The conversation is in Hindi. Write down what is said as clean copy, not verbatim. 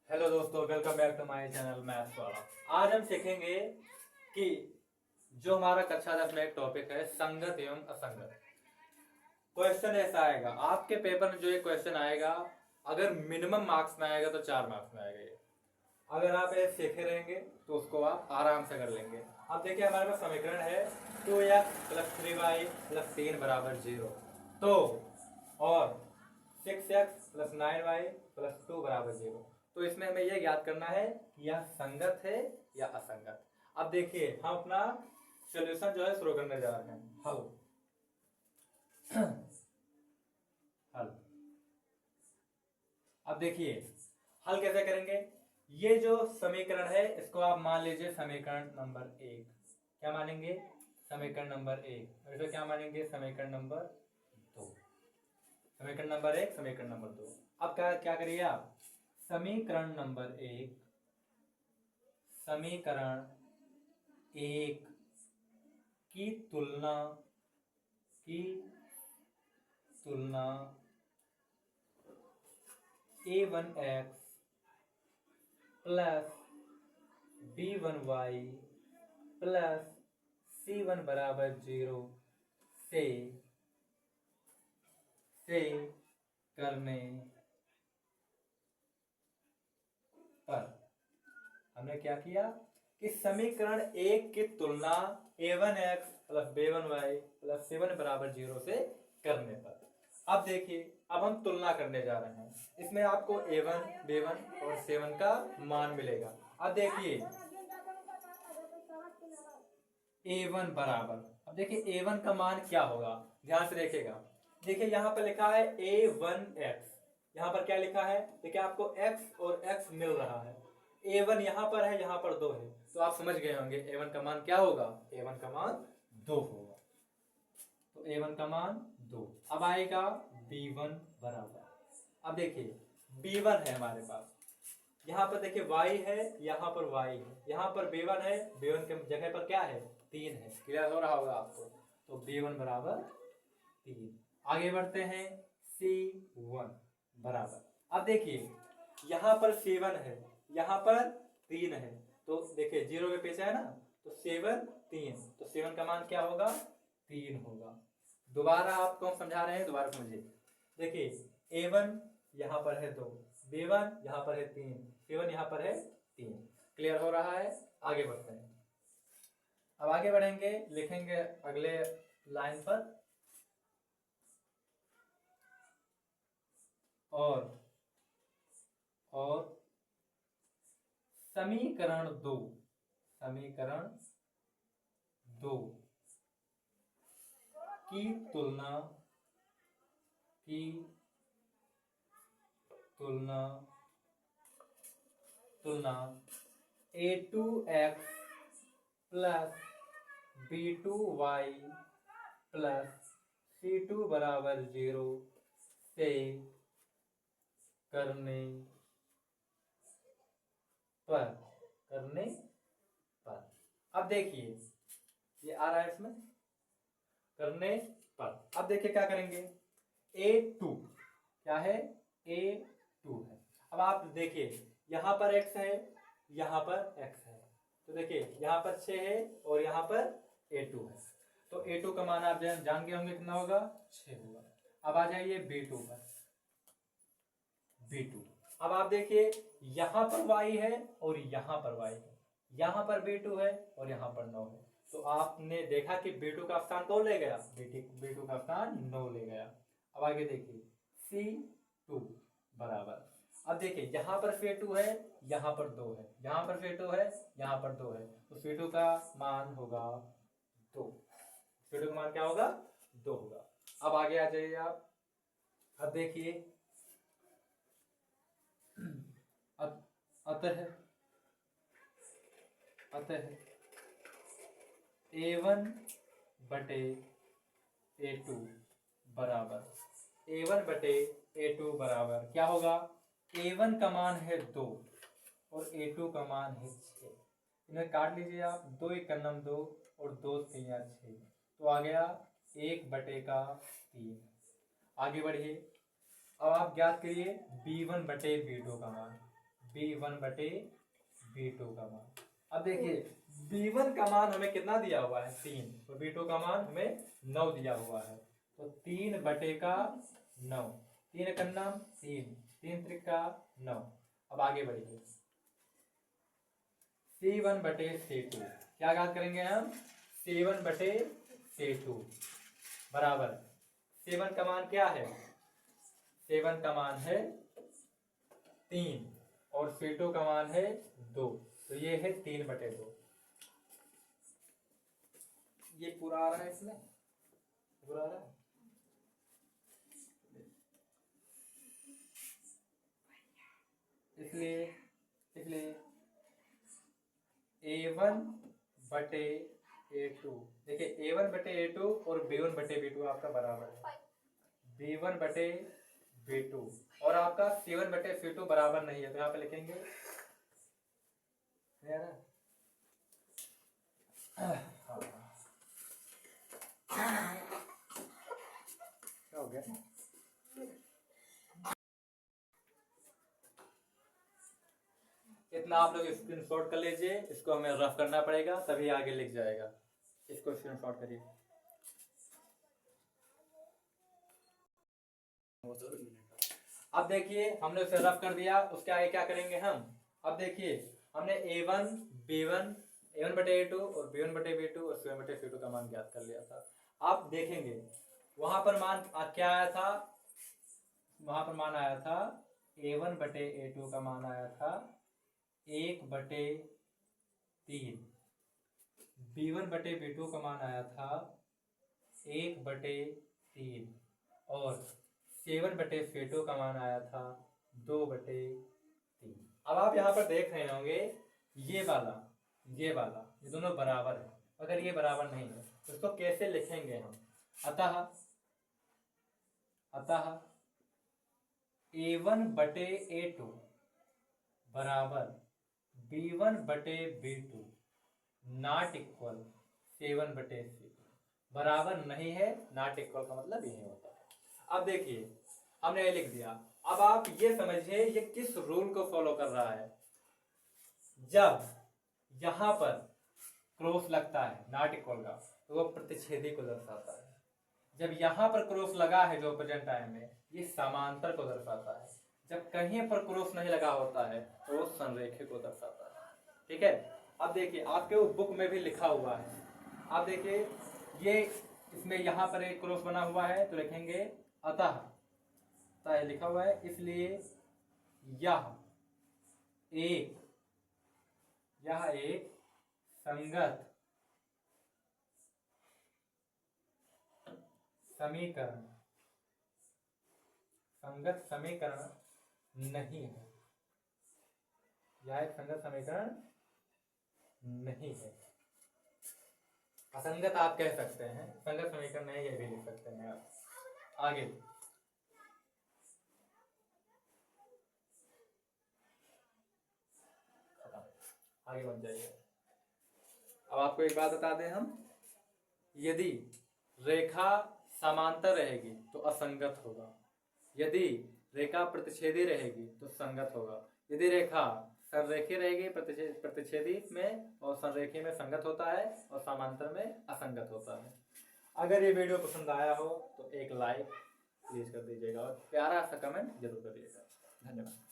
हेलो दोस्तों, welcome back to my channel maths वाला। आज हम सीखेंगे कि जो हमारा कक्षा 10 में एक टॉपिक है संगत एवं असंगत। क्वेश्चन ऐसा आएगा आपके पेपर में, जो एक क्वेश्चन आएगा अगर मिनिमम मार्क्स में आएगा तो 4 मार्क्स में आएगा। ये अगर आप ये सीखे रहेंगे तो उसको आप आराम से कर लेंगे। अब देखिए हमारे पास समीकरण है 2x प्लस 3y प्लस 3 बराबर 0। तो और 6x प्लस 9y प्लस 2 बराबर 0। तो इसमें हमें यह ज्ञात करना है कि यह संगत है या असंगत। अब देखिए हम अपना सॉल्यूशन जो है शुरू करने जा रहे हैं। हल हल अब देखिए हल कैसे करेंगे। ये जो समीकरण है इसको आप मान लीजिए समीकरण नंबर 1। क्या मानेंगे? समीकरण नंबर 1। और इसे क्या मानेंगे? समीकरण नंबर 2। समीकरण नंबर 1, समीकरण नंबर 2। अब क्या क्या करिए आप? समीकरण नंबर 1, समीकरण 1 की तुलना a1x plus b1y plus c1 बराबर 0 से करने पर हमने क्या किया कि समीकरण 1 की तुलना a1x plus b1y plus c1 बराबर 0 से करने पर। अब देखिए अब हम तुलना करने जा रहे हैं। इसमें आपको a1, b1 और c1 का मान मिलेगा। अब देखिए a1 बराबर, अब देखिए a1 का मान क्या होगा, ध्यान से देखिएगा। देखिए यहाँ पर लिखा है a1x, यहाँ पर क्या लिखा है? देखिए आपको x और x मिल रहा है। a1 यहाँ पर है, यहाँ पर 2 है, तो आप समझ गए होंगे a1 का मान क्या होगा। a1 का मान 2 होगा। तो a1 का मान 2। अब आएगा b1 बराबर। अब देखिए b1 है हमारे पास, यहाँ पर देखिए y है, यहाँ पर y है, यहाँ पर b1 है, b1 के जगह पर क्या है? 3 है। क्लियर हो रहा होगा आपको। तो b1 बराबर 3। आगे बढ़ते हैं c1 बराबर। अब देखिए यहाँ पर c1 है, यहाँ पर 3 है, तो देखिए 0 के पीछे है ना, तो 7 3, तो c1 का मान क्या होगा? 3 होगा। दोबारा आपको हम समझा रहे हैं, दोबारा समझिए। देखिए a1 यहाँ पर है 2, b1 यहाँ पर है 3, c1 यहाँ पर है 3। क्लियर हो रहा है? आगे बढ़ते हैं। अब आगे बढ़ेंगे, लिखेंगे अगले लाइन पर और समीकरण 2 की तुलना a2x plus b2y plus c2 बराबर 0 से करने पर। अब देखिए ये आ रहा है इसमें करने पर। अब देखिए क्या करेंगे। a2 क्या है? a2 है। अब आप देखिए यहाँ पर x है, यहाँ पर x है, तो देखिए यहाँ पर 6 है और यहाँ पर a2 है। तो a2 का मान आप जान गए होंगे कितना होगा? 6 होगा। अब आ जाइए b2 पर। b2 अब आप देखिए यहाँ पर y है और यहाँ पर y है, यहाँ पर b2 है और यहाँ पर 9 है, तो आपने देखा कि b2 का स्थान कौन ले गया? b2 का स्थान 9 ले गया। अब आगे देखिए c2 बराबर। अब देखिए यहाँ पर c2 है, यहाँ पर 2 है, यहाँ पर c2 है, यहाँ पर 2 है, तो c2 का मान होगा 2। c2 का मान क्या होगा? 2 होगा। अब आगे आ जाइए आप। अब देखिए अतः a1 बटे a2 बराबर क्या होगा? a1 का मान है 2 और a2 का मान है 6। इन्हें काट लीजिए आप, 2 1 का 2 और 2 3 6, तो आ गया 1 बटे का 3। आगे बढ़िए। अब आप ज्ञात करिए b1 बटे b2 का मान। B1/B2 का मान। अब देखिए B1 का मान हमें कितना दिया हुआ है 3, और B2 का मान हमें 9 दिया हुआ है, तो 3/9, 3 कन्ना 3, 3 त्रिका 9। अब आगे बढ़िए, C1/C2 क्या याद करेंगे हम, C1/C2 बराबर, C1 का मान क्या है, C1 का मान है 3 और C2 का मान है 2, तो ये है 3/2। ये पूरा आ रहा है, इसमें पूरा आ रहा है। इसलिए A1/A2, देखिए A1/A2 और B1/B2 आपका बराबर है, B1/B2 और आपका C1/C2 बराबर नहीं है, तो यहाँ पे लिखेंगे क्या हो गया, इतना आप लोग स्क्रीनशॉट कर लीजिए, इसको हमें रफ करना पड़ेगा तभी आगे लिख जाएगा, इसको स्क्रीनशॉट करिए। अब देखिए हमने उसे रफ कर दिया, उसके आगे क्या करेंगे हम, अब देखिए हमने A1/A2 और B1/B2 और C1/C2 का मान ज्ञात कर लिया था। आप देखेंगे वहां पर मान क्या आया था, वहां पर मान आया था A1/A2 का मान आया था 1/3, B1/B2 का मान आया था 1/3 और C1/C2 का मान आया था 2/3। अब आप यहाँ पर देख रहे होंगे ये वाला ये दोनों बराबर है, अगर ये बराबर नहीं है तो इसको कैसे लिखेंगे हम, अतः A1/A2 बराबर B1/B2 नॉट इक्वल C1/C2, बराबर नहीं है, नॉट इक्वल का मतलब यही होता है। अब देखिए हमने ये लिख दिया, अब आप ये समझिए ये किस रूल को फॉलो कर रहा है, जब यहां पर क्रॉस लगता है नॉट इक्वल का तो वो प्रतिच्छेदी को दर्शाता है, जब यहां पर क्रॉस लगा है जो प्रेजेंट टाइम में ये समांतर को दर्शाता है, जब कहीं पर क्रॉस नहीं लगा होता है तो वो संरेखी को दर्शाता है। ठीक है, अब देखिए आपके वो बुक में भी लिखा हुआ है, आप देखिए ये इसमें यहाँ पर एक क्रॉस बना हुआ है तो लिखेंगे अतः लिखा हुआ है, इसलिए यह एक संगत समीकरण नहीं है, यह एक संगत समीकरण नहीं है, असंगत आप कह सकते हैं, संगत समीकरण नहीं ये भी लिख सकते हैं आप। आगे बन जाइए। अब आपको एक बात बता दें हम, यदि रेखा समांतर रहेगी तो असंगत होगा, यदि रेखा प्रतिच्छेदी रहेगी तो संगत होगा, यदि रेखा संरेखी रहेगी प्रतिच्छेदी में और संरेखी में संगत होता है और समांतर में असंगत होता है। अगर ये वीडियो पसंद आया हो तो एक लाइक प्लीज कर दीजिएगा और प्यारा सा कमेंट जरूर करिएगा। धन्यवाद।